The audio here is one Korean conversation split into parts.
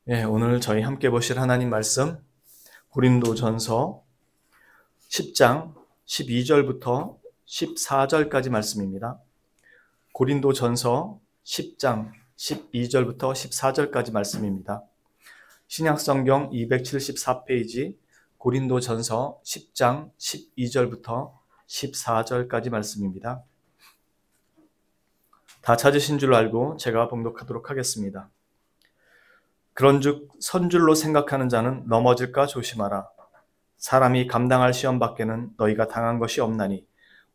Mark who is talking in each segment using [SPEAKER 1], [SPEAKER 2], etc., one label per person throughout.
[SPEAKER 1] 오늘 저희 함께 보실 하나님 말씀 고린도전서 10장 12절부터 14절까지 말씀입니다. 고린도전서 10장 12절부터 14절까지 말씀입니다. 신약성경 274페이지 고린도전서 10장 12절부터 14절까지 말씀입니다. 다 찾으신 줄 알고 제가 봉독하도록 하겠습니다. 그런즉 선줄로 생각하는 자는 넘어질까 조심하라. 사람이 감당할 시험 밖에는 너희가 당한 것이 없나니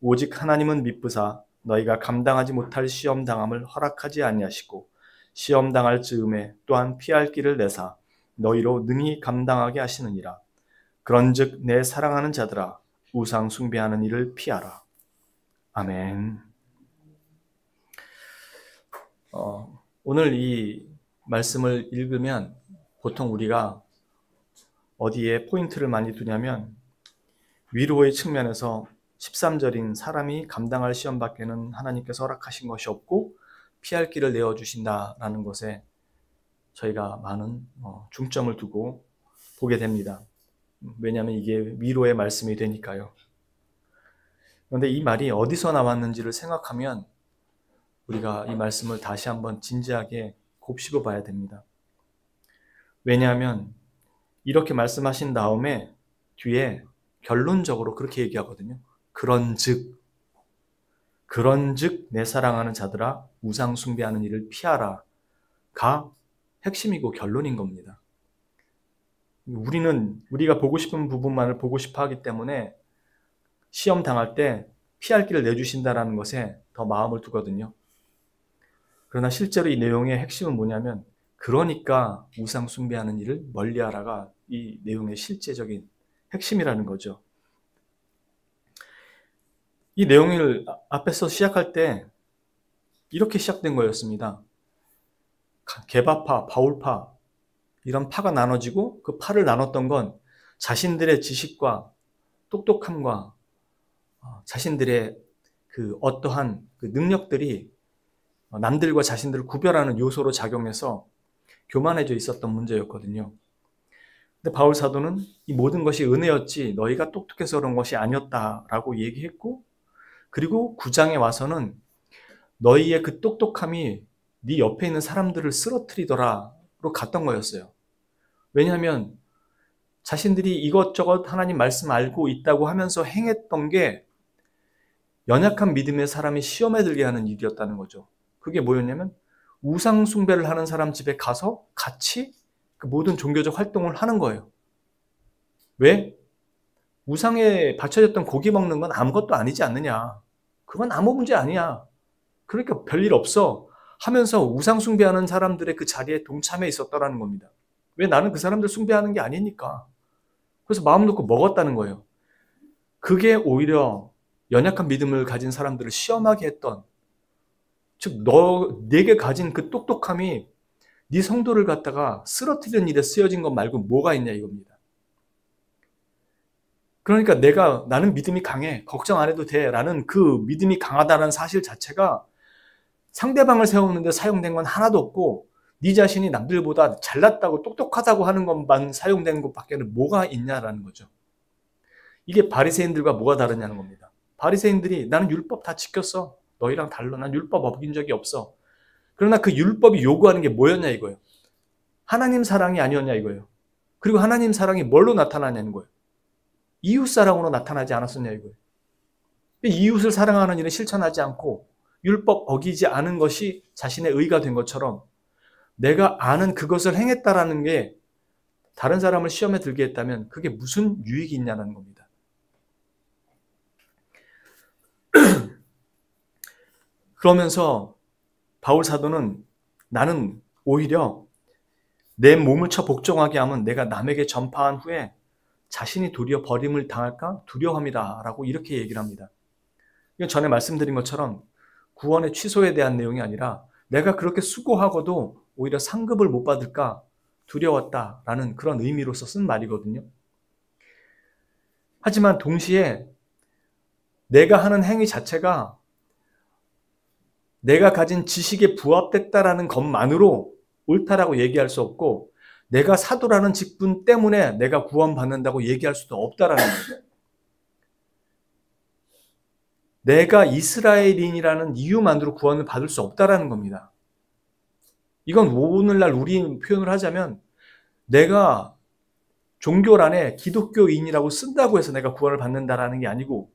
[SPEAKER 1] 오직 하나님은 미쁘사 너희가 감당하지 못할 시험 당함을 허락하지 아니하시고 시험 당할 즈음에 또한 피할 길을 내사 너희로 능히 감당하게 하시느니라. 그런즉 내 사랑하는 자들아 우상 숭배하는 일을 피하라. 아멘. 오늘 이 말씀을 읽으면 보통 우리가 어디에 포인트를 많이 두냐면 위로의 측면에서 13절인 사람이 감당할 시험 밖에는 하나님께서 허락하신 것이 없고 피할 길을 내어주신다라는 것에 저희가 많은 중점을 두고 보게 됩니다. 왜냐하면 이게 위로의 말씀이 되니까요. 그런데 이 말이 어디서 나왔는지를 생각하면 우리가 이 말씀을 다시 한번 진지하게 곱씹어 봐야 됩니다. 왜냐하면 이렇게 말씀하신 다음에 뒤에 결론적으로 그렇게 얘기하거든요. 그런즉 내 사랑하는 자들아 우상 숭배하는 일을 피하라가 핵심이고 결론인 겁니다. 우리가 보고 싶은 부분만을 보고 싶어 하기 때문에 시험 당할 때 피할 길을 내주신다라는 것에 더 마음을 두거든요. 그러나 실제로 이 내용의 핵심은 뭐냐면 그러니까 우상 숭배하는 일을 멀리하라가 이 내용의 실제적인 핵심이라는 거죠. 이 내용을 앞에서 시작할 때 이렇게 시작된 거였습니다. 게바파, 바울파 이런 파가 나눠지고 그 파를 나눴던 건 자신들의 지식과 똑똑함과 자신들의 그 어떠한 그 능력들이 남들과 자신들을 구별하는 요소로 작용해서 교만해져 있었던 문제였거든요. 근데 바울 사도는 이 모든 것이 은혜였지 너희가 똑똑해서 그런 것이 아니었다라고 얘기했고, 그리고 9장에 와서는 너희의 그 똑똑함이 네 옆에 있는 사람들을 쓰러뜨리더라로 갔던 거였어요. 왜냐하면 자신들이 이것저것 하나님 말씀 알고 있다고 하면서 행했던 게 연약한 믿음의 사람이 시험에 들게 하는 일이었다는 거죠. 그게 뭐였냐면 우상 숭배를 하는 사람 집에 가서 같이 그 모든 종교적 활동을 하는 거예요. 왜? 우상에 바쳐졌던 고기 먹는 건 아무것도 아니지 않느냐. 그건 아무 문제 아니야. 그러니까 별일 없어 하면서 우상 숭배하는 사람들의 그 자리에 동참해 있었더라는 겁니다. 왜? 나는 그 사람들 숭배하는 게 아니니까. 그래서 마음 놓고 먹었다는 거예요. 그게 오히려 연약한 믿음을 가진 사람들을 시험하게 했던, 즉 내게 가진 그 똑똑함이 네 성도를 갖다가 쓰러뜨리는 일에 쓰여진 것 말고 뭐가 있냐 이겁니다. 그러니까 나는 믿음이 강해, 걱정 안 해도 돼 라는 그 믿음이 강하다는 사실 자체가 상대방을 세우는데 사용된 건 하나도 없고 네 자신이 남들보다 잘났다고 똑똑하다고 하는 것만 사용되는 것밖에는 뭐가 있냐라는 거죠. 이게 바리새인들과 뭐가 다르냐는 겁니다. 바리새인들이 나는 율법 다 지켰어. 너희랑 달라. 난 율법 어긴 적이 없어. 그러나 그 율법이 요구하는 게 뭐였냐 이거예요. 하나님 사랑이 아니었냐 이거예요. 그리고 하나님 사랑이 뭘로 나타나냐는 거예요. 이웃 사랑으로 나타나지 않았었냐 이거예요. 이웃을 사랑하는 일을 실천하지 않고 율법 어기지 않은 것이 자신의 의가 된 것처럼 내가 아는 그것을 행했다라는 게 다른 사람을 시험에 들게 했다면 그게 무슨 유익이 있냐는 겁니다. 그러면서 바울 사도는 나는 오히려 내 몸을 쳐 복종하게 하면 내가 남에게 전파한 후에 자신이 도리어 버림을 당할까 두려워합니다 라고 이렇게 얘기를 합니다. 이건 전에 말씀드린 것처럼 구원의 취소에 대한 내용이 아니라 내가 그렇게 수고하고도 오히려 상급을 못 받을까 두려웠다라는 그런 의미로서 쓴 말이거든요. 하지만 동시에 내가 하는 행위 자체가 내가 가진 지식에 부합됐다라는 것만으로 옳다라고 얘기할 수 없고 내가 사도라는 직분 때문에 내가 구원받는다고 얘기할 수도 없다라는 거예요. 내가 이스라엘인이라는 이유만으로 구원을 받을 수 없다라는 겁니다. 이건 오늘날 우리 표현을 하자면 내가 종교란에 기독교인이라고 쓴다고 해서 내가 구원을 받는다라는 게 아니고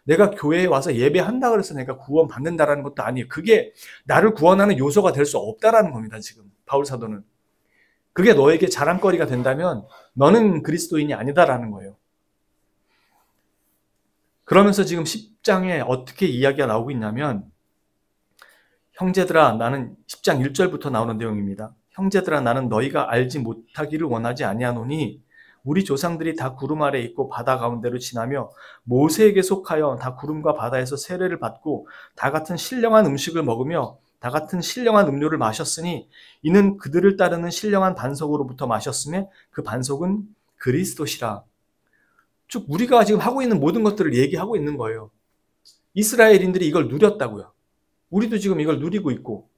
[SPEAKER 1] 내가 교회에 와서 예배한다고 해서 내가 구원받는다라는 것도 아니에요. 그게 나를 구원하는 요소가 될 수 없다라는 겁니다. 지금 바울 사도는. 그게 너에게 자랑거리가 된다면 너는 그리스도인이 아니다라는 거예요. 그러면서 지금 10장에 어떻게 이야기가 나오고 있냐면 형제들아 나는 10장 1절부터 나오는 내용입니다. 형제들아 나는 너희가 알지 못하기를 원하지 아니하노니 우리 조상들이 다 구름 아래 있고 바다 가운데로 지나며 모세에게 속하여 다 구름과 바다에서 세례를 받고 다 같은 신령한 음식을 먹으며 다 같은 신령한 음료를 마셨으니 이는 그들을 따르는 신령한 반석으로부터 마셨으며 그 반석은 그리스도시라. 쭉 우리가 지금 하고 있는 모든 것들을 얘기하고 있는 거예요. 이스라엘인들이 이걸 누렸다고요. 우리도 지금 이걸 누리고 있고.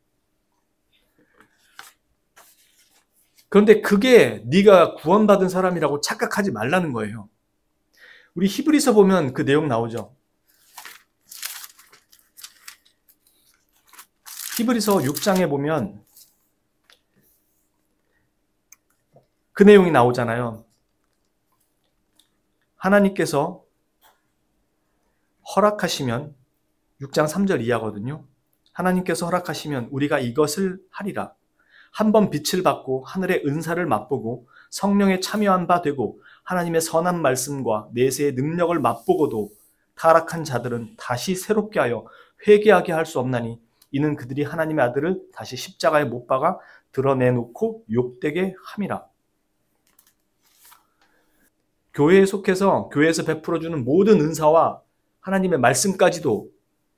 [SPEAKER 1] 그런데 그게 네가 구원받은 사람이라고 착각하지 말라는 거예요. 우리 히브리서 보면 그 내용 나오죠. 히브리서 6장에 보면 그 내용이 나오잖아요. 하나님께서 허락하시면 6장 3절 이하거든요. 하나님께서 허락하시면 우리가 이것을 하리라. 한번 빛을 받고 하늘의 은사를 맛보고 성령에 참여한 바 되고 하나님의 선한 말씀과 내세의 능력을 맛보고도 타락한 자들은 다시 새롭게 하여 회개하게 할 수 없나니 이는 그들이 하나님의 아들을 다시 십자가에 못 박아 드러내놓고 욕되게 함이라. 교회에 속해서 교회에서 베풀어주는 모든 은사와 하나님의 말씀까지도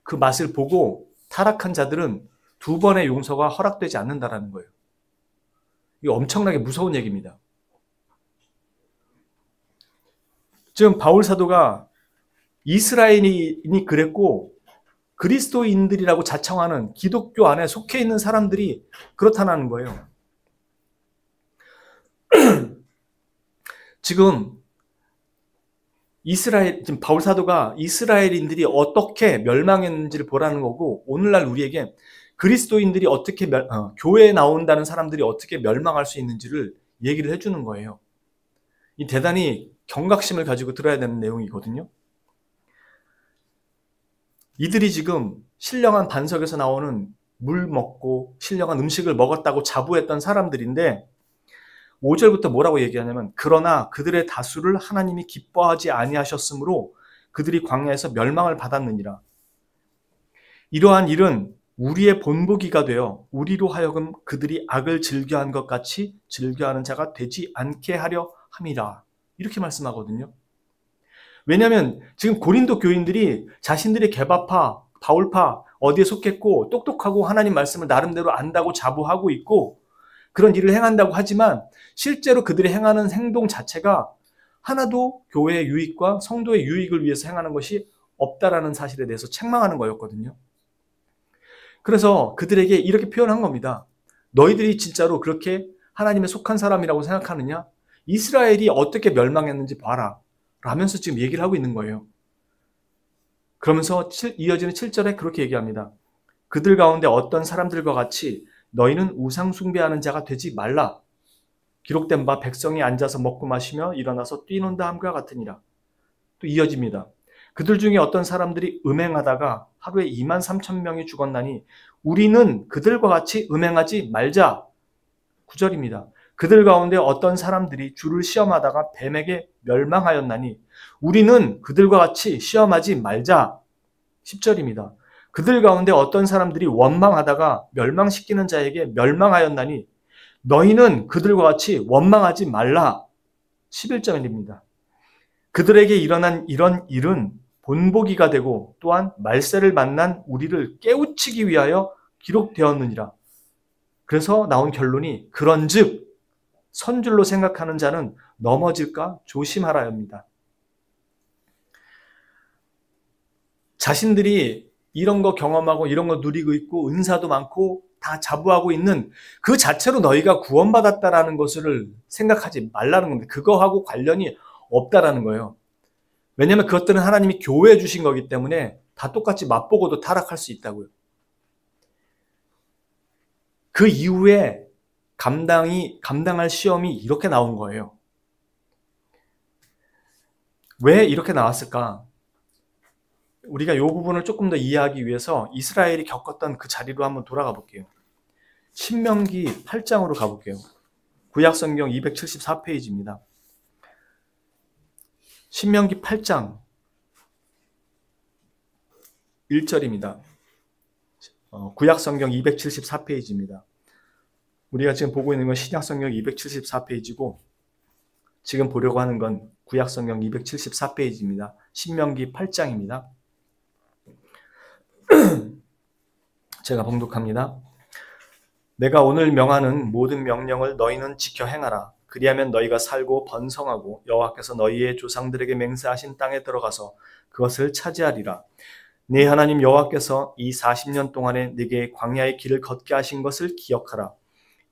[SPEAKER 1] 그 맛을 보고 타락한 자들은 두 번의 용서가 허락되지 않는다라는 거예요. 이거 엄청나게 무서운 얘기입니다. 지금 바울 사도가 이스라엘인이 그랬고 그리스도인들이라고 자청하는 기독교 안에 속해 있는 사람들이 그렇다는 거예요. 지금 바울 사도가 이스라엘인들이 어떻게 멸망했는지를 보라는 거고 오늘날 우리에게 그리스도인들이 어떻게 교회에 나온다는 사람들이 어떻게 멸망할 수 있는지를 얘기를 해주는 거예요. 이 대단히 경각심을 가지고 들어야 되는 내용이거든요. 이들이 지금 신령한 반석에서 나오는 물 먹고 신령한 음식을 먹었다고 자부했던 사람들인데 5절부터 뭐라고 얘기하냐면 그러나 그들의 다수를 하나님이 기뻐하지 아니하셨으므로 그들이 광야에서 멸망을 받았느니라. 이러한 일은 우리의 본보기가 되어 우리로 하여금 그들이 악을 즐겨한 것 같이 즐겨하는 자가 되지 않게 하려 함이라. 이렇게 말씀하거든요. 왜냐하면 지금 고린도 교인들이 자신들이 개바파, 바울파 어디에 속했고 똑똑하고 하나님 말씀을 나름대로 안다고 자부하고 있고 그런 일을 행한다고 하지만 실제로 그들이 행하는 행동 자체가 하나도 교회의 유익과 성도의 유익을 위해서 행하는 것이 없다라는 사실에 대해서 책망하는 거였거든요. 그래서 그들에게 이렇게 표현한 겁니다. 너희들이 진짜로 그렇게 하나님에 속한 사람이라고 생각하느냐? 이스라엘이 어떻게 멸망했는지 봐라. 라면서 지금 얘기를 하고 있는 거예요. 그러면서 이어지는 7절에 그렇게 얘기합니다. 그들 가운데 어떤 사람들과 같이 너희는 우상 숭배하는 자가 되지 말라. 기록된 바 백성이 앉아서 먹고 마시며 일어나서 뛰논다 함과 같으니라. 또 이어집니다. 그들 중에 어떤 사람들이 음행하다가 하루에 23,000명이 죽었나니 우리는 그들과 같이 음행하지 말자. 9절입니다. 그들 가운데 어떤 사람들이 주를 시험하다가 뱀에게 멸망하였나니 우리는 그들과 같이 시험하지 말자. 10절입니다. 그들 가운데 어떤 사람들이 원망하다가 멸망시키는 자에게 멸망하였나니 너희는 그들과 같이 원망하지 말라. 11절입니다. 그들에게 일어난 이런 일은 본보기가 되고 또한 말세를 만난 우리를 깨우치기 위하여 기록되었느니라. 그래서 나온 결론이 그런즉 선줄로 생각하는 자는 넘어질까 조심하라 합니다. 자신들이 이런 거 경험하고 이런 거 누리고 있고 은사도 많고 다 자부하고 있는 그 자체로 너희가 구원받았다라는 것을 생각하지 말라는 겁니다. 그거하고 관련이 없다라는 거예요. 왜냐하면 그것들은 하나님이 교회에 주신 거기 때문에 다 똑같이 맛보고도 타락할 수 있다고요. 그 이후에 감당할 시험이 이렇게 나온 거예요. 왜 이렇게 나왔을까? 우리가 이 부분을 조금 더 이해하기 위해서 이스라엘이 겪었던 그 자리로 한번 돌아가 볼게요. 신명기 8장으로 가볼게요. 구약성경 274페이지입니다. 신명기 8장 1절입니다. 구약성경 274페이지입니다. 우리가 지금 보고 있는 건 신약성경 274페이지고 지금 보려고 하는 건 구약성경 274페이지입니다. 신명기 8장입니다. 제가 봉독합니다. 내가 오늘 명하는 모든 명령을 너희는 지켜 행하라. 그리하면 너희가 살고 번성하고 여호와께서 너희의 조상들에게 맹세하신 땅에 들어가서 그것을 차지하리라. 네 하나님 여호와께서 이 40년 동안에 네게 광야의 길을 걷게 하신 것을 기억하라.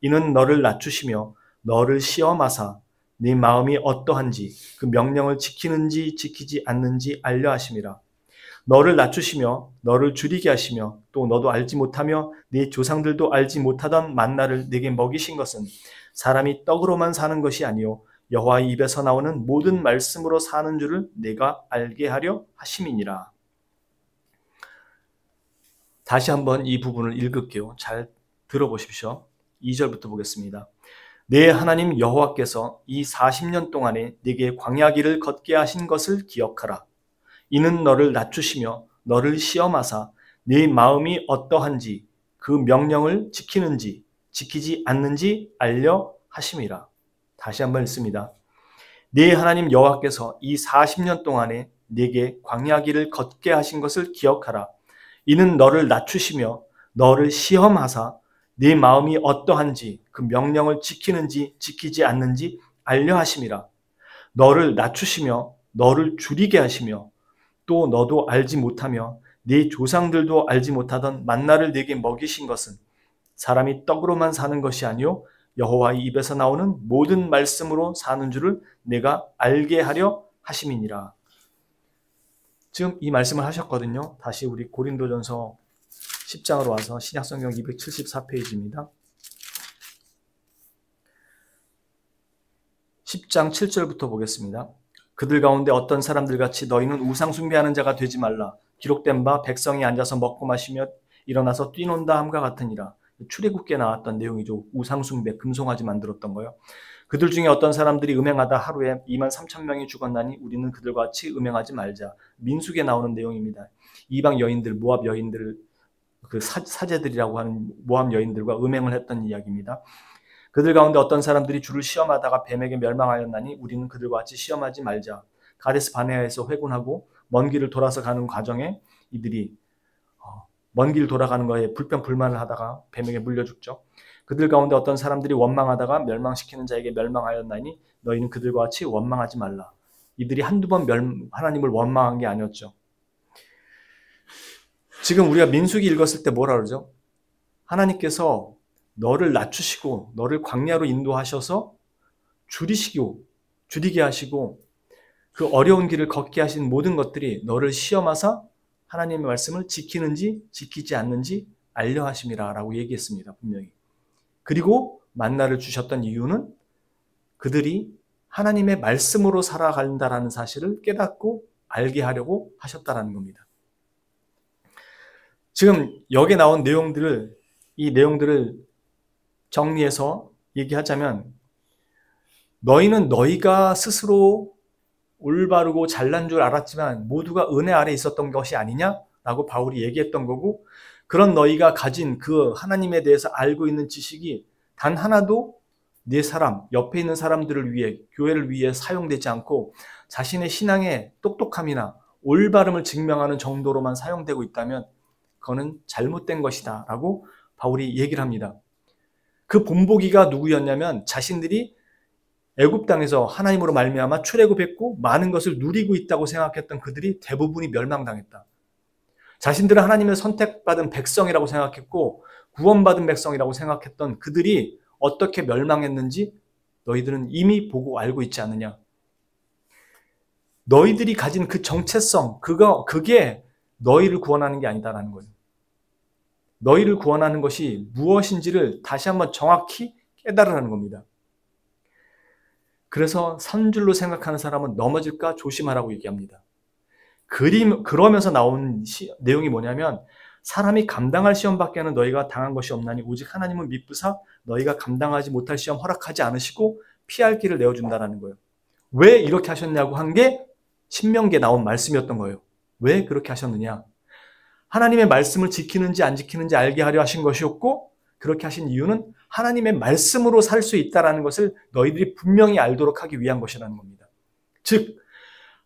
[SPEAKER 1] 이는 너를 낮추시며 너를 시험하사 네 마음이 어떠한지 그 명령을 지키는지 지키지 않는지 알려 하심이라. 너를 낮추시며 너를 줄이게 하시며 또 너도 알지 못하며 네 조상들도 알지 못하던 만나를 네게 먹이신 것은 사람이 떡으로만 사는 것이 아니요 여호와의 입에서 나오는 모든 말씀으로 사는 줄을 내가 알게 하려 하심이니라. 다시 한번 이 부분을 읽을게요. 잘 들어보십시오. 2절부터 보겠습니다. 네 하나님 여호와께서 이 40년 동안에 네게 광야 길을 걷게 하신 것을 기억하라. 이는 너를 낮추시며 너를 시험하사 네 마음이 어떠한지 그 명령을 지키는지 지키지 않는지 알려 하심이라. 다시 한번 읽습니다. 네 하나님 여호와께서 이 40년 동안에 네게 광야 길을 걷게 하신 것을 기억하라. 이는 너를 낮추시며 너를 시험하사 네 마음이 어떠한지 그 명령을 지키는지 지키지 않는지 알려 하심이라. 너를 낮추시며 너를 줄이게 하시며 또 너도 알지 못하며 네 조상들도 알지 못하던 만나를 네게 먹이신 것은 사람이 떡으로만 사는 것이 아니요 여호와의 입에서 나오는 모든 말씀으로 사는 줄을 내가 알게 하려 하심이니라. 지금 이 말씀을 하셨거든요. 다시 우리 고린도전서 10장으로 와서 신약성경 274페이지입니다. 10장 7절부터 보겠습니다. 그들 가운데 어떤 사람들같이 너희는 우상 숭배하는 자가 되지 말라. 기록된 바 백성이 앉아서 먹고 마시며 일어나서 뛰논다 함과 같으니라. 출애굽기에 나왔던 내용이죠. 우상 숭배, 금송아지 만들었던 거요. 그들 중에 어떤 사람들이 음행하다 하루에 23,000명이 죽었나니 우리는 그들과 같이 음행하지 말자. 민수기에 나오는 내용입니다. 이방 여인들, 모압 여인들, 그 사제들이라고 하는 모압 여인들과 음행을 했던 이야기입니다. 그들 가운데 어떤 사람들이 주를 시험하다가 뱀에게 멸망하였나니 우리는 그들과 같이 시험하지 말자. 가데스 바네아에서 회군하고 먼 길을 돌아서 가는 과정에 이들이 먼 길 돌아가는 거에 불평불만을 하다가 뱀에게 물려 죽죠. 그들 가운데 어떤 사람들이 원망하다가 멸망시키는 자에게 멸망하였나니 너희는 그들과 같이 원망하지 말라. 이들이 한두 번 하나님을 원망한 게 아니었죠. 지금 우리가 민수기 읽었을 때 뭐라 그러죠? 하나님께서 너를 낮추시고 너를 광야로 인도하셔서 줄이게 하시고 그 어려운 길을 걷게 하신 모든 것들이 너를 시험하사 하나님의 말씀을 지키는지 지키지 않는지 알려 하심이라 라고 얘기했습니다. 분명히. 그리고 만나를 주셨던 이유는 그들이 하나님의 말씀으로 살아간다라는 사실을 깨닫고 알게 하려고 하셨다라는 겁니다. 지금 여기에 나온 이 내용들을 정리해서 얘기하자면 너희는 너희가 스스로 올바르고 잘난 줄 알았지만 모두가 은혜 아래 있었던 것이 아니냐라고 바울이 얘기했던 거고, 그런 너희가 가진 그 하나님에 대해서 알고 있는 지식이 단 하나도 네 사람, 옆에 있는 사람들을 위해, 교회를 위해 사용되지 않고 자신의 신앙의 똑똑함이나 올바름을 증명하는 정도로만 사용되고 있다면 그거는 잘못된 것이다 라고 바울이 얘기를 합니다. 그 본보기가 누구였냐면 자신들이 애굽 땅에서 하나님으로 말미암아 출애굽했고 많은 것을 누리고 있다고 생각했던 그들이 대부분이 멸망당했다. 자신들은 하나님의 선택받은 백성이라고 생각했고 구원받은 백성이라고 생각했던 그들이 어떻게 멸망했는지 너희들은 이미 보고 알고 있지 않느냐. 너희들이 가진 그 정체성, 그게 너희를 구원하는 게 아니다라는 거예요. 너희를 구원하는 것이 무엇인지를 다시 한번 정확히 깨달으라는 겁니다. 그래서 선줄로 생각하는 사람은 넘어질까 조심하라고 얘기합니다. 그러면서 나온 내용이 뭐냐면 사람이 감당할 시험밖에는 너희가 당한 것이 없나니 오직 하나님은 미쁘사 너희가 감당하지 못할 시험 허락하지 않으시고 피할 길을 내어준다라는 거예요. 왜 이렇게 하셨냐고 한 게 신명기에 나온 말씀이었던 거예요. 왜 그렇게 하셨느냐? 하나님의 말씀을 지키는지 안 지키는지 알게 하려 하신 것이었고 그렇게 하신 이유는 하나님의 말씀으로 살 수 있다는 것을 너희들이 분명히 알도록 하기 위한 것이라는 겁니다. 즉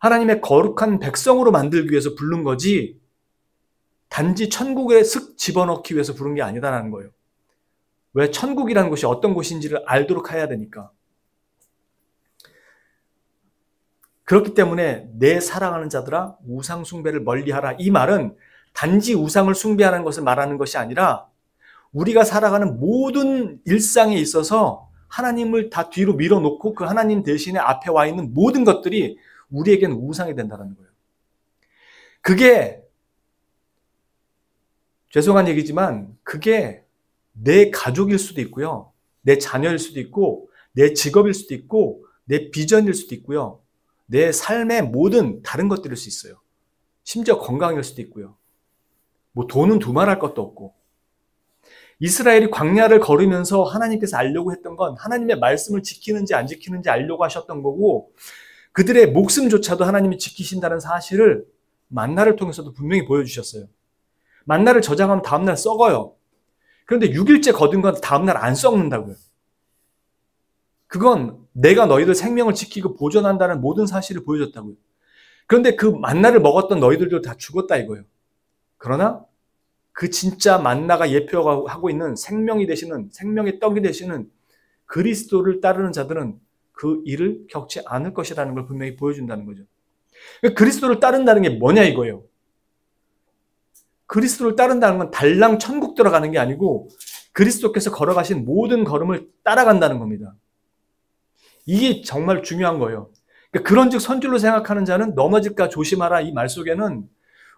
[SPEAKER 1] 하나님의 거룩한 백성으로 만들기 위해서 부른 거지 단지 천국에 슥 집어넣기 위해서 부른 게 아니다라는 거예요. 왜? 천국이라는 곳이 어떤 곳인지를 알도록 해야 되니까. 그렇기 때문에 내 사랑하는 자들아 우상 숭배를 멀리하라. 이 말은 단지 우상을 숭배하는 것을 말하는 것이 아니라 우리가 살아가는 모든 일상에 있어서 하나님을 다 뒤로 밀어놓고 그 하나님 대신에 앞에 와 있는 모든 것들이 우리에게는 우상이 된다는 거예요. 그게 죄송한 얘기지만 그게 내 가족일 수도 있고요. 내 자녀일 수도 있고 내 직업일 수도 있고 내 비전일 수도 있고요. 내 삶의 모든 다른 것들일 수 있어요. 심지어 건강일 수도 있고요. 뭐 돈은 두말할 것도 없고. 이스라엘이 광야를 걸으면서 하나님께서 알려고 했던 건 하나님의 말씀을 지키는지 안 지키는지 알려고 하셨던 거고 그들의 목숨조차도 하나님이 지키신다는 사실을 만나를 통해서도 분명히 보여주셨어요. 만나를 저장하면 다음날 썩어요. 그런데 6일째 거둔 건 다음날 안 썩는다고요. 그건 내가 너희들 생명을 지키고 보존한다는 모든 사실을 보여줬다고요. 그런데 그 만나를 먹었던 너희들도 다 죽었다 이거예요. 그러나 그 진짜 만나가 예표하고 있는 생명이 되시는 생명의 떡이 되시는 그리스도를 따르는 자들은 그 일을 겪지 않을 것이라는 걸 분명히 보여준다는 거죠. 그리스도를 따른다는 게 뭐냐 이거예요. 그리스도를 따른다는 건 달랑 천국 들어가는 게 아니고 그리스도께서 걸어가신 모든 걸음을 따라간다는 겁니다. 이게 정말 중요한 거예요. 그러니까 그런즉 선줄로 생각하는 자는 넘어질까 조심하라 이 말 속에는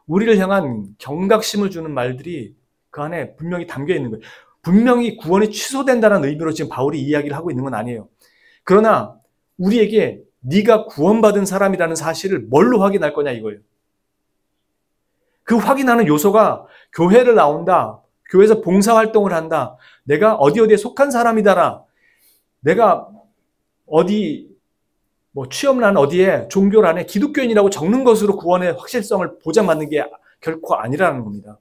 [SPEAKER 1] 우리를 향한 경각심을 주는 말들이 그 안에 분명히 담겨 있는 거예요. 분명히 구원이 취소된다는 의미로 지금 바울이 이야기를 하고 있는 건 아니에요. 그러나 우리에게 네가 구원받은 사람이라는 사실을 뭘로 확인할 거냐 이거예요. 그 확인하는 요소가 교회를 나온다. 교회에서 봉사활동을 한다. 내가 어디에 속한 사람이다라. 내가 어디 취업란 어디에 종교란에 기독교인이라고 적는 것으로 구원의 확실성을 보장받는 게 결코 아니라는 겁니다.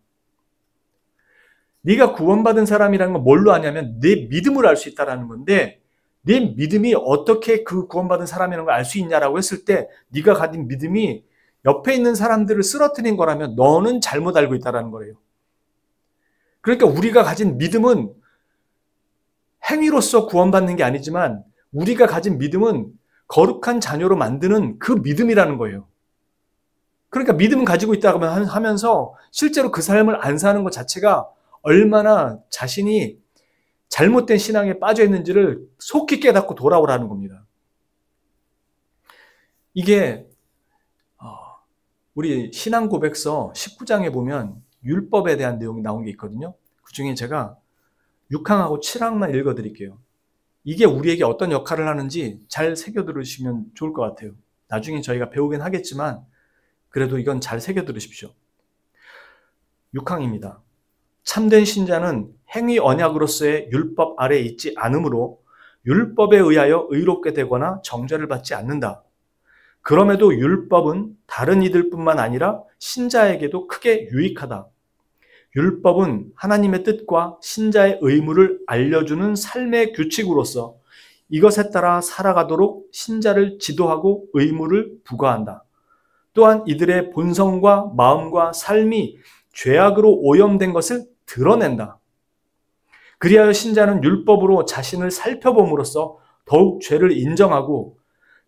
[SPEAKER 1] 네가 구원받은 사람이라는 건 뭘로 아냐면 내 믿음을 알 수 있다는 건데 내 믿음이 어떻게 그 구원받은 사람이라는 걸 알 수 있냐라고 했을 때 네가 가진 믿음이 옆에 있는 사람들을 쓰러뜨린 거라면 너는 잘못 알고 있다는 거예요. 그러니까 우리가 가진 믿음은 행위로서 구원받는 게 아니지만 우리가 가진 믿음은 거룩한 자녀로 만드는 그 믿음이라는 거예요. 그러니까 믿음은 가지고 있다고 하면서 실제로 그 삶을 안 사는 것 자체가 얼마나 자신이 잘못된 신앙에 빠져 있는지를 속히 깨닫고 돌아오라는 겁니다. 이게 우리 신앙 고백서 19장에 보면 율법에 대한 내용이 나온 게 있거든요. 그 중에 제가 6항하고 7항만 읽어드릴게요. 이게 우리에게 어떤 역할을 하는지 잘 새겨들으시면 좋을 것 같아요. 나중에 저희가 배우긴 하겠지만 그래도 이건 잘 새겨들으십시오. 6항입니다. 참된 신자는 행위 언약으로서의 율법 아래에 있지 않으므로 율법에 의하여 의롭게 되거나 정죄를 받지 않는다. 그럼에도 율법은 다른 이들뿐만 아니라 신자에게도 크게 유익하다. 율법은 하나님의 뜻과 신자의 의무를 알려주는 삶의 규칙으로서 이것에 따라 살아가도록 신자를 지도하고 의무를 부과한다. 또한 이들의 본성과 마음과 삶이 죄악으로 오염된 것을 드러낸다. 그리하여 신자는 율법으로 자신을 살펴봄으로써 더욱 죄를 인정하고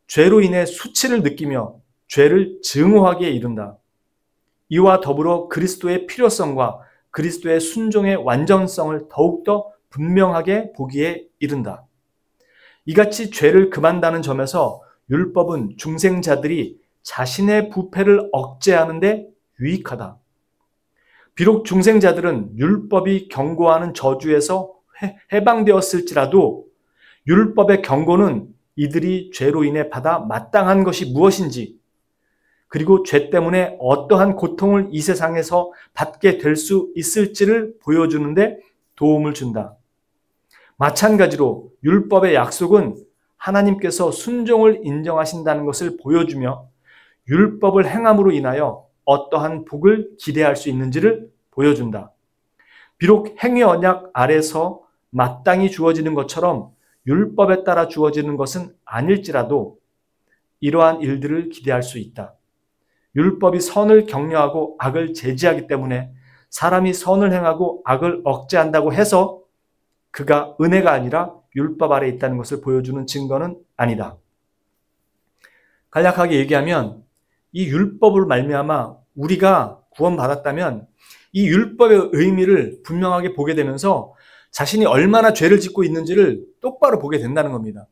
[SPEAKER 1] 죄로 인해 수치를 느끼며 죄를 증오하기에 이른다. 이와 더불어 그리스도의 필요성과 그리스도의 순종의 완전성을 더욱더 분명하게 보기에 이른다. 이같이 죄를 금한다는 점에서 율법은 중생자들이 자신의 부패를 억제하는 데 유익하다. 비록 중생자들은 율법이 경고하는 저주에서 해방되었을지라도 율법의 경고는 이들이 죄로 인해 받아 마땅한 것이 무엇인지, 그리고 죄 때문에 어떠한 고통을 이 세상에서 받게 될 수 있을지를 보여주는데 도움을 준다. 마찬가지로 율법의 약속은 하나님께서 순종을 인정하신다는 것을 보여주며 율법을 행함으로 인하여 어떠한 복을 기대할 수 있는지를 보여준다. 비록 행위 언약 아래서 마땅히 주어지는 것처럼 율법에 따라 주어지는 것은 아닐지라도 이러한 일들을 기대할 수 있다. 율법이 선을 격려하고 악을 제지하기 때문에 사람이 선을 행하고 악을 억제한다고 해서 그가 은혜가 아니라 율법 아래에 있다는 것을 보여주는 증거는 아니다. 간략하게 얘기하면 이 율법을 말미암아 우리가 구원받았다면 이 율법의 의미를 분명하게 보게 되면서 자신이 얼마나 죄를 짓고 있는지를 똑바로 보게 된다는 겁니다.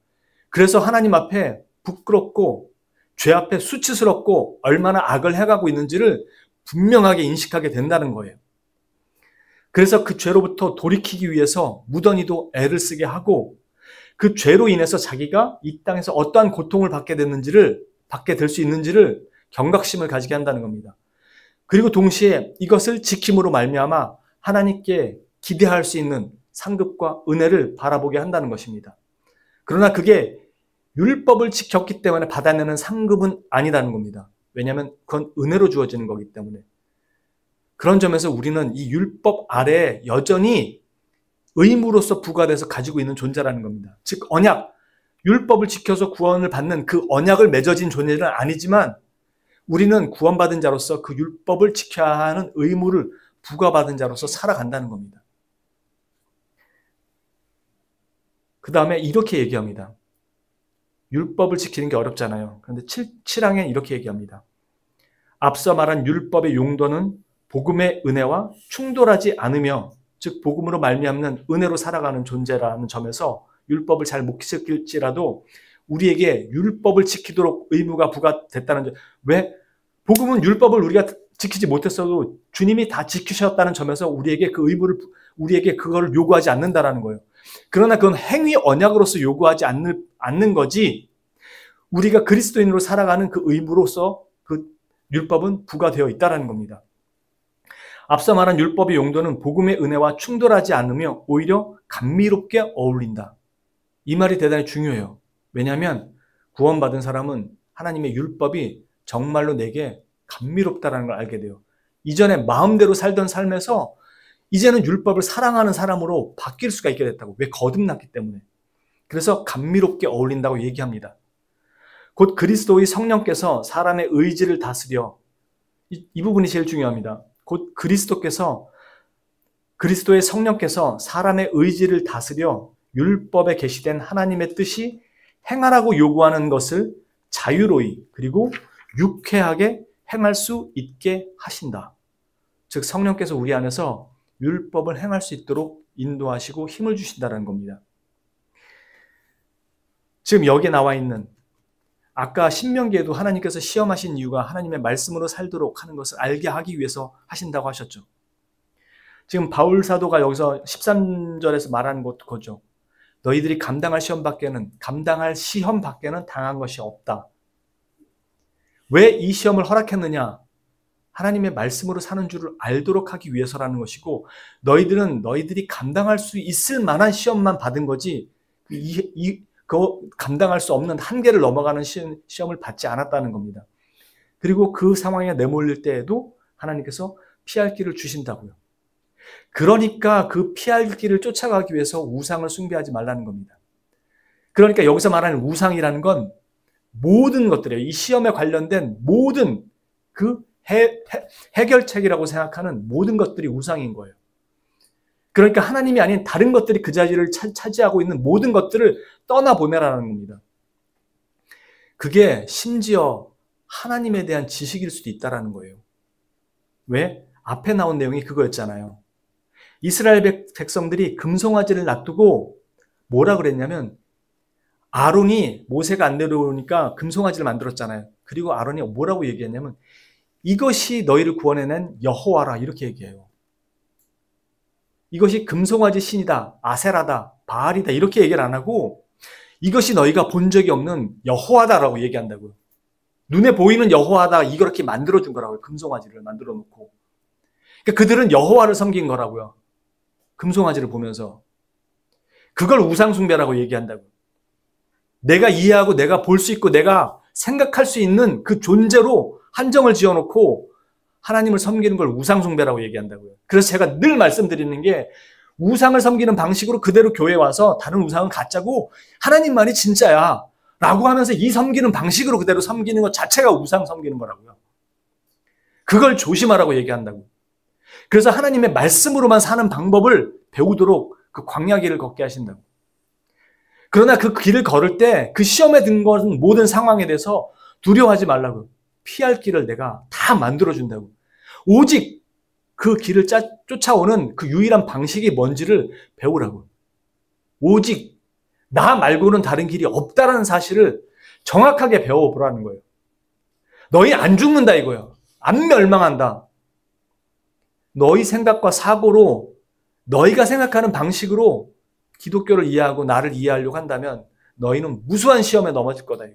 [SPEAKER 1] 그래서 하나님 앞에 부끄럽고 죄 앞에 수치스럽고 얼마나 악을 해가고 있는지를 분명하게 인식하게 된다는 거예요. 그래서 그 죄로부터 돌이키기 위해서 무던히도 애를 쓰게 하고 그 죄로 인해서 자기가 이 땅에서 어떠한 고통을 받게 될 수 있는지를 경각심을 가지게 한다는 겁니다. 그리고 동시에 이것을 지킴으로 말미암아 하나님께 기대할 수 있는 상급과 은혜를 바라보게 한다는 것입니다. 그러나 그게 율법을 지켰기 때문에 받아내는 상급은 아니라는 겁니다. 왜냐하면 그건 은혜로 주어지는 거기 때문에. 그런 점에서 우리는 이 율법 아래에 여전히 의무로서 부과돼서 가지고 있는 존재라는 겁니다. 즉 언약, 율법을 지켜서 구원을 받는 그 언약을 맺어진 존재는 아니지만 우리는 구원받은 자로서 그 율법을 지켜야 하는 의무를 부과받은 자로서 살아간다는 겁니다. 그 다음에 이렇게 얘기합니다. 율법을 지키는 게 어렵잖아요. 그런데 7항에 이렇게 얘기합니다. 앞서 말한 율법의 용도는 복음의 은혜와 충돌하지 않으며, 즉 복음으로 말미암는 은혜로 살아가는 존재라는 점에서 율법을 잘 못 지킬지라도 우리에게 율법을 지키도록 의무가 부과됐다는 점. 왜? 복음은 율법을 우리가 지키지 못했어도 주님이 다 지키셨다는 점에서 우리에게 그 의무를, 우리에게 그걸 요구하지 않는다라는 거예요. 그러나 그건 행위 언약으로서 요구하지 않는 거지, 우리가 그리스도인으로 살아가는 그 의무로서 그 율법은 부과되어 있다는 겁니다. 앞서 말한 율법의 용도는 복음의 은혜와 충돌하지 않으며 오히려 감미롭게 어울린다. 이 말이 대단히 중요해요. 왜냐하면 구원받은 사람은 하나님의 율법이 정말로 내게 감미롭다는 걸 알게 돼요. 이전에 마음대로 살던 삶에서 이제는 율법을 사랑하는 사람으로 바뀔 수가 있게 됐다고. 왜? 거듭났기 때문에. 그래서 감미롭게 어울린다고 얘기합니다. 곧 그리스도의 성령께서 사람의 의지를 다스려, 이 부분이 제일 중요합니다. 곧 그리스도의 성령께서 사람의 의지를 다스려 율법에 계시된 하나님의 뜻이 행하라고 요구하는 것을 자유로이 그리고 유쾌하게 행할 수 있게 하신다. 즉 성령께서 우리 안에서 율법을 행할 수 있도록 인도하시고 힘을 주신다는 겁니다. 지금 여기에 나와 있는, 아까 신명기에도 하나님께서 시험하신 이유가 하나님의 말씀으로 살도록 하는 것을 알게 하기 위해서 하신다고 하셨죠. 지금 바울 사도가 여기서 13절에서 말하는 거죠. 너희들이 감당할 시험 밖에는 당한 것이 없다. 왜 이 시험을 허락했느냐? 하나님의 말씀으로 사는 줄을 알도록 하기 위해서라는 것이고, 너희들이 감당할 수 있을 만한 시험만 받은 거지 그거 감당할 수 없는 한계를 넘어가는 시험을 받지 않았다는 겁니다. 그리고 그 상황에 내몰릴 때에도 하나님께서 피할 길을 주신다고요. 그러니까 그 피할 길을 쫓아가기 위해서 우상을 숭배하지 말라는 겁니다. 그러니까 여기서 말하는 우상이라는 건 모든 것들이에요. 이 시험에 관련된 모든 그 해결책이라고 생각하는 모든 것들이 우상인 거예요. 그러니까 하나님이 아닌 다른 것들이 그 자리를 차지하고 있는 모든 것들을 떠나보내라는 겁니다. 그게 심지어 하나님에 대한 지식일 수도 있다는 거예요. 왜? 앞에 나온 내용이 그거였잖아요. 이스라엘 백성들이 금송아지를 놔두고 뭐라 그랬냐면, 아론이 모세가 안 내려오니까 금송아지를 만들었잖아요. 그리고 아론이 뭐라고 얘기했냐면, 이것이 너희를 구원해낸 여호와라, 이렇게 얘기해요. 이것이 금송아지 신이다, 아세라다, 바알이다, 이렇게 얘기를 안 하고 이것이 너희가 본 적이 없는 여호와다라고 얘기한다고요. 눈에 보이는 여호와다, 이렇게 만들어준 거라고요. 금송아지를 만들어 놓고. 그러니까 그들은 여호와를 섬긴 거라고요. 금송아지를 보면서. 그걸 우상숭배라고 얘기한다고요. 내가 이해하고 내가 볼 수 있고 내가 생각할 수 있는 그 존재로 한정을 지어놓고 하나님을 섬기는 걸 우상숭배라고 얘기한다고요. 그래서 제가 늘 말씀드리는 게, 우상을 섬기는 방식으로 그대로 교회에 와서 다른 우상은 가짜고 하나님만이 진짜야 라고 하면서 이 섬기는 방식으로 그대로 섬기는 것 자체가 우상 섬기는 거라고요. 그걸 조심하라고 얘기한다고. 그래서 하나님의 말씀으로만 사는 방법을 배우도록 그 광야 길을 걷게 하신다고. 그러나 그 길을 걸을 때 그 시험에 든 것은 모든 상황에 대해서 두려워하지 말라고. 피할 길을 내가 다 만들어준다고. 오직 그 길을 쫓아오는 그 유일한 방식이 뭔지를 배우라고. 오직 나 말고는 다른 길이 없다라는 사실을 정확하게 배워보라는 거예요. 너희 안 죽는다 이거예요. 안 멸망한다. 너희 생각과 사고로, 너희가 생각하는 방식으로 기독교를 이해하고 나를 이해하려고 한다면 너희는 무수한 시험에 넘어질 거다.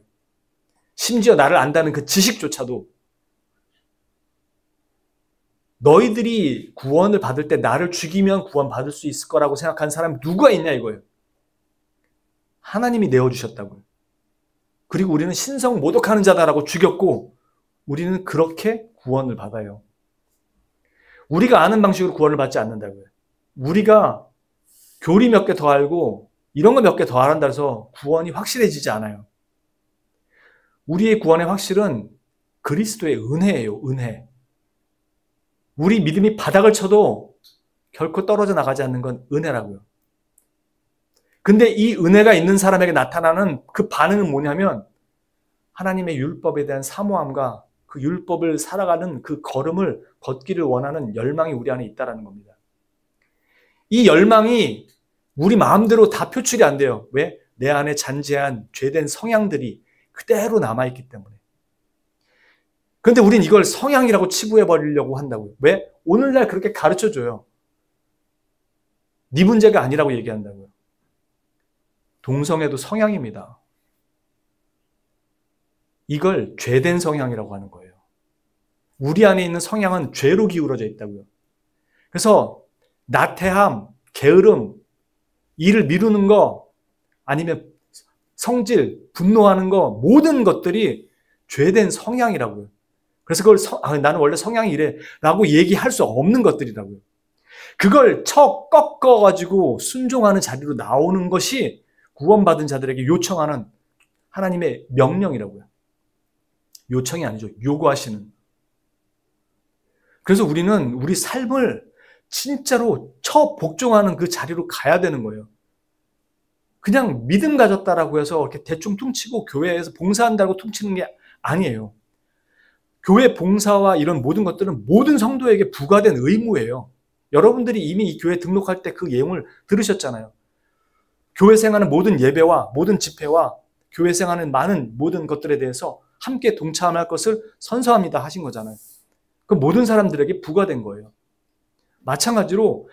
[SPEAKER 1] 심지어 나를 안다는 그 지식조차도. 너희들이 구원을 받을 때 나를 죽이면 구원받을 수 있을 거라고 생각하는 사람이 누가 있냐 이거예요. 하나님이 내어주셨다고요. 그리고 우리는 신성 모독하는 자다라고 죽였고 우리는 그렇게 구원을 받아요. 우리가 아는 방식으로 구원을 받지 않는다고요. 우리가 교리 몇 개 더 알고 이런 거 몇 개 더 알한다 해서 구원이 확실해지지 않아요. 우리의 구원의 확실은 그리스도의 은혜예요. 은혜. 우리 믿음이 바닥을 쳐도 결코 떨어져 나가지 않는 건 은혜라고요. 근데 이 은혜가 있는 사람에게 나타나는 그 반응은 뭐냐면, 하나님의 율법에 대한 사모함과 그 율법을 살아가는 그 걸음을 걷기를 원하는 열망이 우리 안에 있다는 겁니다. 이 열망이 우리 마음대로 다 표출이 안 돼요. 왜? 내 안에 잔재한 죄된 성향들이 그대로 남아있기 때문에. 그런데 우린 이걸 성향이라고 치부해버리려고 한다고요. 왜? 오늘날 그렇게 가르쳐줘요. 네 문제가 아니라고 얘기한다고요. 동성애도 성향입니다. 이걸 죄된 성향이라고 하는 거예요. 우리 안에 있는 성향은 죄로 기울어져 있다고요. 그래서 나태함, 게으름, 일을 미루는 거, 아니면 성질, 분노하는 거, 모든 것들이 죄된 성향이라고요. 그래서 그걸 나는 원래 성향이 이래 라고 얘기할 수 없는 것들이라고요. 그걸 꺾어가지고 순종하는 자리로 나오는 것이 구원받은 자들에게 요청하는 하나님의 명령이라고요. 요청이 아니죠. 요구하시는. 그래서 우리는 우리 삶을 진짜로 복종하는 그 자리로 가야 되는 거예요. 그냥 믿음 가졌다라고 해서 이렇게 대충 퉁치고 교회에서 봉사한다고 퉁치는 게 아니에요. 교회 봉사와 이런 모든 것들은 모든 성도에게 부과된 의무예요. 여러분들이 이미 이 교회 등록할 때 그 내용을 들으셨잖아요. 교회 생활하는 모든 예배와 모든 집회와 교회 생활하는 많은 모든 것들에 대해서 함께 동참할 것을 선서합니다 하신 거잖아요. 그 모든 사람들에게 부과된 거예요. 마찬가지로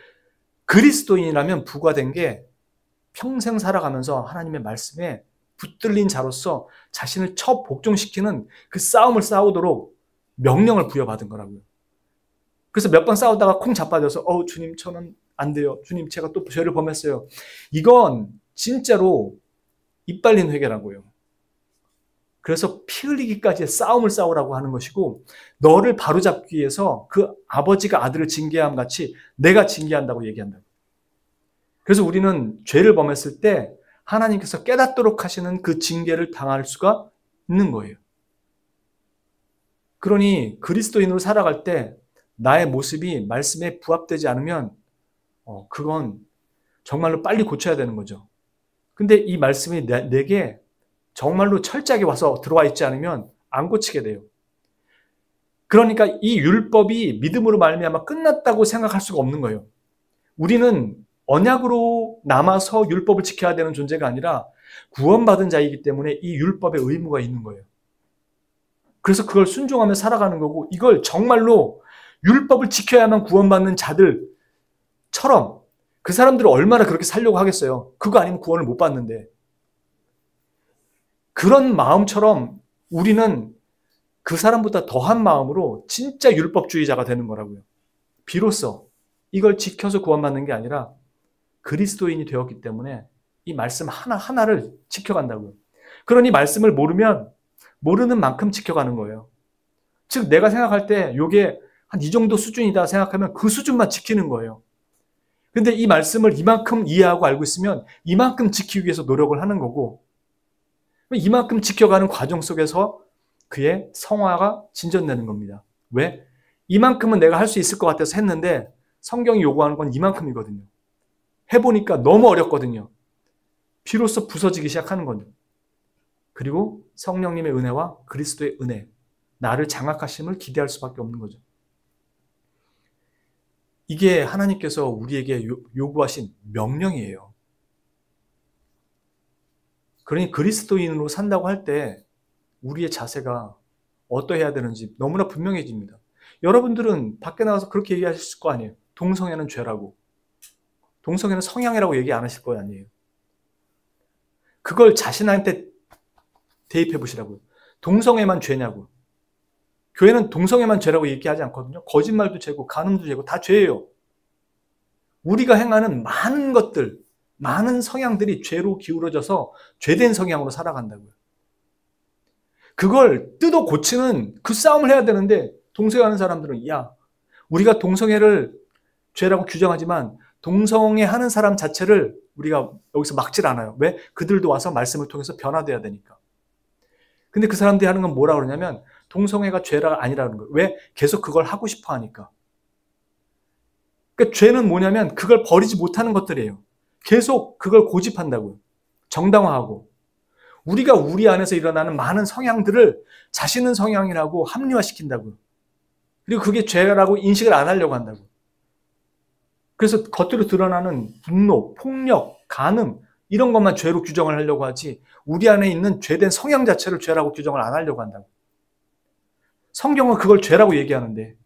[SPEAKER 1] 그리스도인이라면 부과된 게 평생 살아가면서 하나님의 말씀에 붙들린 자로서 자신을 복종시키는 그 싸움을 싸우도록 명령을 부여받은 거라고요. 그래서 몇 번 싸우다가 콩 자빠져서 주님 저는 안 돼요. 주님 제가 또 죄를 범했어요. 이건 진짜로 이빨린 회개라고요. 그래서 피 흘리기까지의 싸움을 싸우라고 하는 것이고, 너를 바로잡기 위해서 그 아버지가 아들을 징계함 같이 내가 징계한다고 얘기한다. 그래서 우리는 죄를 범했을 때 하나님께서 깨닫도록 하시는 그 징계를 당할 수가 있는 거예요. 그러니 그리스도인으로 살아갈 때 나의 모습이 말씀에 부합되지 않으면 그건 정말로 빨리 고쳐야 되는 거죠. 근데 이 말씀이 내게 정말로 철저하게 와서 들어와 있지 않으면 안 고치게 돼요. 그러니까 이 율법이 믿음으로 말미암아 끝났다고 생각할 수가 없는 거예요. 우리는 언약으로 남아서 율법을 지켜야 되는 존재가 아니라 구원받은 자이기 때문에 이 율법의 의무가 있는 거예요. 그래서 그걸 순종하며 살아가는 거고, 이걸 정말로 율법을 지켜야만 구원받는 자들처럼 그 사람들은 얼마나 그렇게 살려고 하겠어요. 그거 아니면 구원을 못 받는데. 그런 마음처럼 우리는 그 사람보다 더한 마음으로 진짜 율법주의자가 되는 거라고요. 비로소 이걸 지켜서 구원받는 게 아니라 그리스도인이 되었기 때문에 이 말씀 하나하나를 지켜간다고요. 그러니 말씀을 모르면 모르는 만큼 지켜가는 거예요. 즉 내가 생각할 때 이게 한 이 정도 수준이다 생각하면 그 수준만 지키는 거예요. 근데 이 말씀을 이만큼 이해하고 알고 있으면 이만큼 지키기 위해서 노력을 하는 거고, 이만큼 지켜가는 과정 속에서 그의 성화가 진전되는 겁니다. 왜? 이만큼은 내가 할 수 있을 것 같아서 했는데 성경이 요구하는 건 이만큼이거든요. 해보니까 너무 어렵거든요. 비로소 부서지기 시작하는 거죠. 그리고 성령님의 은혜와 그리스도의 은혜, 나를 장악하심을 기대할 수밖에 없는 거죠. 이게 하나님께서 우리에게 요구하신 명령이에요. 그러니 그리스도인으로 산다고 할 때 우리의 자세가 어떠해야 되는지 너무나 분명해집니다. 여러분들은 밖에 나가서 그렇게 얘기하실 거 아니에요. 동성애는 죄라고. 동성애는 성향이라고 얘기 안 하실 거 아니에요. 그걸 자신한테 대입해 보시라고요. 동성애만 죄냐고. 교회는 동성애만 죄라고 얘기하지 않거든요. 거짓말도 죄고 간음도 죄고 다 죄예요. 우리가 행하는 많은 것들, 많은 성향들이 죄로 기울어져서 죄된 성향으로 살아간다고요. 그걸 뜯어 고치는 그 싸움을 해야 되는데 동성애하는 사람들은 야, 우리가 동성애를 죄라고 규정하지만 동성애 하는 사람 자체를 우리가 여기서 막질 않아요. 왜? 그들도 와서 말씀을 통해서 변화돼야 되니까. 근데 그 사람들이 하는 건 뭐라고 그러냐면 동성애가 죄가 아니라는 거예요. 왜? 계속 그걸 하고 싶어 하니까. 그러니까 죄는 뭐냐면 그걸 버리지 못하는 것들이에요. 계속 그걸 고집한다고요. 정당화하고. 우리가 우리 안에서 일어나는 많은 성향들을 자신은 성향이라고 합리화시킨다고요. 그리고 그게 죄라고 인식을 안 하려고 한다고. 그래서 겉으로 드러나는 분노, 폭력, 간음 이런 것만 죄로 규정을 하려고 하지 우리 안에 있는 죄된 성향 자체를 죄라고 규정을 안 하려고 한다고. 성경은 그걸 죄라고 얘기하는데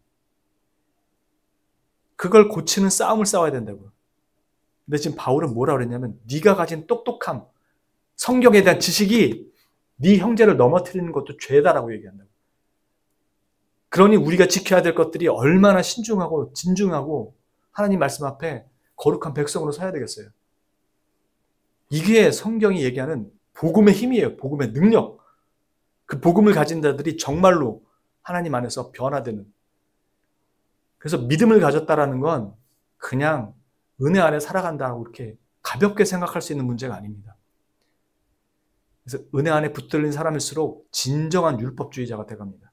[SPEAKER 1] 그걸 고치는 싸움을 싸워야 된다고요. 근데 지금 바울은 뭐라 그랬냐면 네가 가진 똑똑함, 성경에 대한 지식이 네 형제를 넘어뜨리는 것도 죄다라고 얘기한다고. 그러니 우리가 지켜야 될 것들이 얼마나 신중하고 진중하고 하나님 말씀 앞에 거룩한 백성으로 서야 되겠어요. 이게 성경이 얘기하는 복음의 힘이에요. 복음의 능력. 그 복음을 가진 자들이 정말로 하나님 안에서 변화되는. 그래서 믿음을 가졌다라는 건 그냥 은혜 안에 살아간다고 이렇게 가볍게 생각할 수 있는 문제가 아닙니다. 그래서 은혜 안에 붙들린 사람일수록 진정한 율법주의자가 돼갑니다.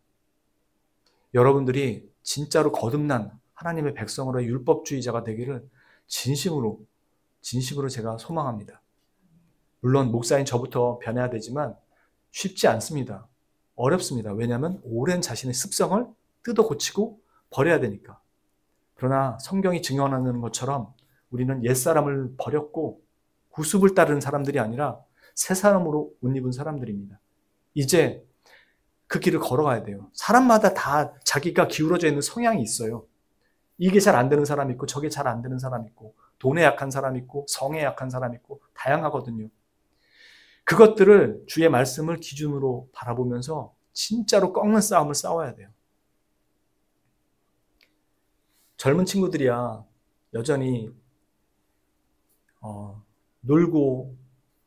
[SPEAKER 1] 여러분들이 진짜로 거듭난 하나님의 백성으로의 율법주의자가 되기를 진심으로 제가 소망합니다. 물론 목사인 저부터 변해야 되지만 쉽지 않습니다. 어렵습니다. 왜냐하면 오랜 자신의 습성을 뜯어 고치고 버려야 되니까. 그러나 성경이 증언하는 것처럼 우리는 옛사람을 버렸고 구습을 따르는 사람들이 아니라 새 사람으로 옷 입은 사람들입니다. 이제 그 길을 걸어가야 돼요. 사람마다 다 자기가 기울어져 있는 성향이 있어요. 이게 잘 안 되는 사람 있고 저게 잘 안 되는 사람 있고 돈에 약한 사람 있고 성에 약한 사람 있고 다양하거든요. 그것들을 주의 말씀을 기준으로 바라보면서 진짜로 꺾는 싸움을 싸워야 돼요. 젊은 친구들이야 여전히 놀고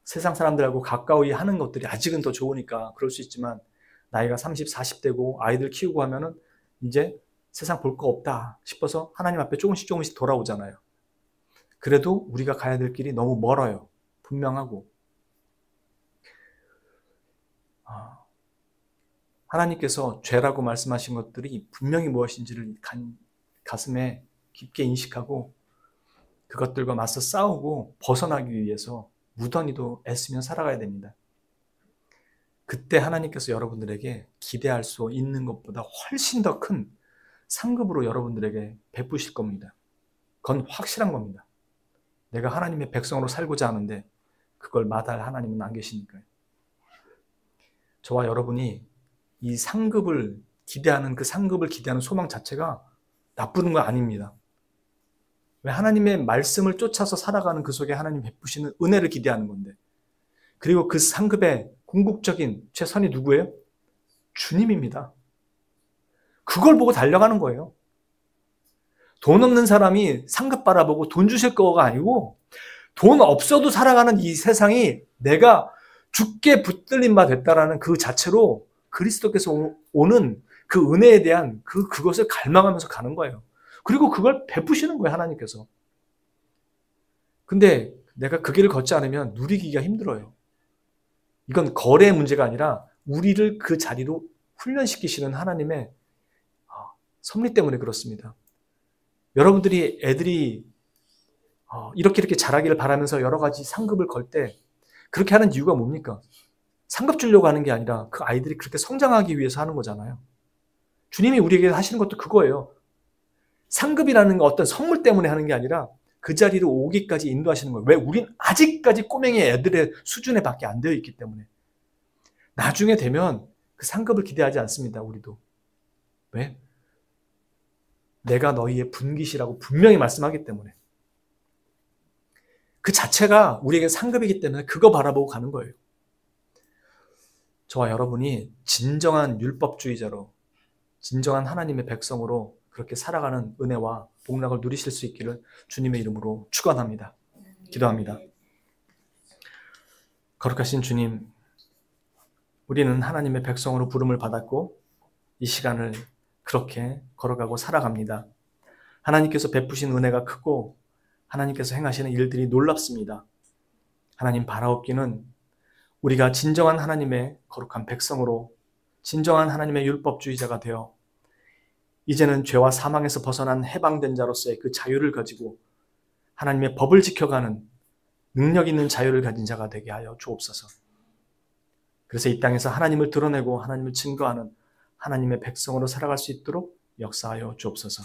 [SPEAKER 1] 세상 사람들하고 가까이 하는 것들이 아직은 더 좋으니까 그럴 수 있지만 나이가 30, 40대고 아이들 키우고 하면은 이제 세상 볼 거 없다 싶어서 하나님 앞에 조금씩 돌아오잖아요. 그래도 우리가 가야 될 길이 너무 멀어요. 분명하고. 하나님께서 죄라고 말씀하신 것들이 분명히 무엇인지를 가슴에 깊게 인식하고 그것들과 맞서 싸우고 벗어나기 위해서 무던히도 애쓰며 살아가야 됩니다. 그때 하나님께서 여러분들에게 기대할 수 있는 것보다 훨씬 더 큰 상급으로 여러분들에게 베푸실 겁니다. 그건 확실한 겁니다. 내가 하나님의 백성으로 살고자 하는데 그걸 마다할 하나님은 안 계시니까요. 저와 여러분이 이 상급을 기대하는 그 상급을 기대하는 소망 자체가 나쁜 거 아닙니다. 왜 하나님의 말씀을 쫓아서 살아가는 그 속에 하나님 베푸시는 은혜를 기대하는 건데, 그리고 그 상급의 궁극적인 최선이 누구예요? 주님입니다. 그걸 보고 달려가는 거예요. 돈 없는 사람이 상급 바라보고 돈 주실 거가 아니고, 돈 없어도 살아가는 이 세상이 내가 죽게 붙들린 바 됐다라는 그 자체로 그리스도께서 오는 그 은혜에 대한 그것을 갈망하면서 가는 거예요. 그리고 그걸 베푸시는 거예요, 하나님께서. 근데 내가 그 길을 걷지 않으면 누리기가 힘들어요. 이건 거래의 문제가 아니라 우리를 그 자리로 훈련시키시는 하나님의 섭리 때문에 그렇습니다. 여러분들이 애들이 이렇게 자라기를 바라면서 여러 가지 상급을 걸 때 그렇게 하는 이유가 뭡니까? 상급 주려고 하는 게 아니라 그 아이들이 그렇게 성장하기 위해서 하는 거잖아요. 주님이 우리에게 하시는 것도 그거예요. 상급이라는 어떤 선물 때문에 하는 게 아니라 그 자리로 오기까지 인도하시는 거예요. 왜? 우린 아직까지 꼬맹이 애들의 수준에 밖에 안 되어 있기 때문에. 나중에 되면 그 상급을 기대하지 않습니다, 우리도. 왜? 내가 너희의 분깃이라고 분명히 말씀하기 때문에. 그 자체가 우리에게 상급이기 때문에 그거 바라보고 가는 거예요. 저와 여러분이 진정한 율법주의자로, 진정한 하나님의 백성으로 그렇게 살아가는 은혜와 복락을 누리실 수 있기를 주님의 이름으로 축원합니다. 기도합니다. 거룩하신 주님, 우리는 하나님의 백성으로 부름을 받았고 이 시간을 그렇게 걸어가고 살아갑니다. 하나님께서 베푸신 은혜가 크고 하나님께서 행하시는 일들이 놀랍습니다. 하나님 바라옵기는 우리가 진정한 하나님의 거룩한 백성으로, 진정한 하나님의 율법주의자가 되어 이제는 죄와 사망에서 벗어난 해방된 자로서의 그 자유를 가지고 하나님의 법을 지켜가는 능력 있는 자유를 가진 자가 되게 하여 주옵소서. 그래서 이 땅에서 하나님을 드러내고 하나님을 증거하는 하나님의 백성으로 살아갈 수 있도록 역사하여 주옵소서.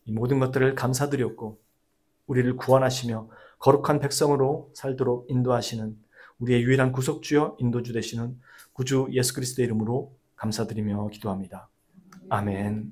[SPEAKER 1] 이 모든 것들을 감사드렸고 우리를 구원하시며 거룩한 백성으로 살도록 인도하시는 우리의 유일한 구속주여 인도주 되시는 구주 예수 그리스도의 이름으로 감사드리며 기도합니다. 아멘.